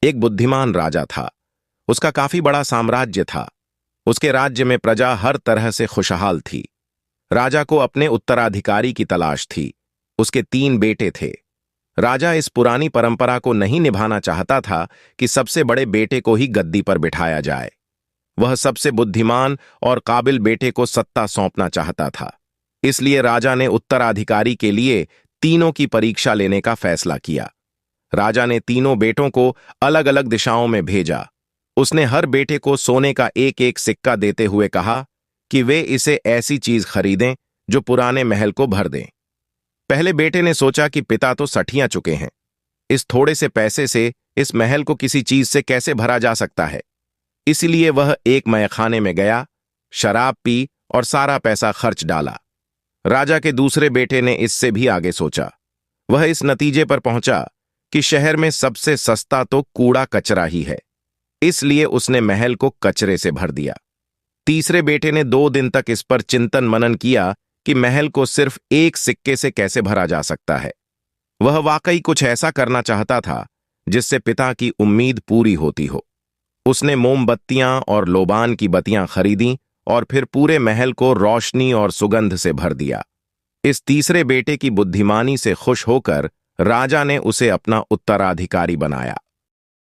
एक बुद्धिमान राजा था। उसका काफी बड़ा साम्राज्य था। उसके राज्य में प्रजा हर तरह से खुशहाल थी। राजा को अपने उत्तराधिकारी की तलाश थी। उसके 3 बेटे थे। राजा इस पुरानी परंपरा को नहीं निभाना चाहता था कि सबसे बड़े बेटे को ही गद्दी पर बिठाया जाए। वह सबसे बुद्धिमान और काबिल बेटे को सत्ता सौंपना चाहता था। इसलिए राजा ने उत्तराधिकारी के लिए तीनों की परीक्षा लेने का फैसला किया। राजा ने तीनों बेटों को अलग अलग दिशाओं में भेजा। उसने हर बेटे को सोने का एक एक सिक्का देते हुए कहा कि वे इसे ऐसी चीज खरीदें जो पुराने महल को भर दें। पहले बेटे ने सोचा कि पिता तो सठिया चुके हैं, इस थोड़े से पैसे से इस महल को किसी चीज से कैसे भरा जा सकता है। इसलिए वह एक मैखाने में गया, शराब पी और सारा पैसा खर्च डाला। राजा के दूसरे बेटे ने इससे भी आगे सोचा। वह इस नतीजे पर पहुंचा कि शहर में सबसे सस्ता तो कूड़ा कचरा ही है। इसलिए उसने महल को कचरे से भर दिया। तीसरे बेटे ने 2 दिन तक इस पर चिंतन मनन किया कि महल को सिर्फ एक सिक्के से कैसे भरा जा सकता है। वह वाकई कुछ ऐसा करना चाहता था जिससे पिता की उम्मीद पूरी होती हो। उसने मोमबत्तियां और लोबान की बत्तियां खरीदी और फिर पूरे महल को रोशनी और सुगंध से भर दिया। इस तीसरे बेटे की बुद्धिमानी से खुश होकर राजा ने उसे अपना उत्तराधिकारी बनाया।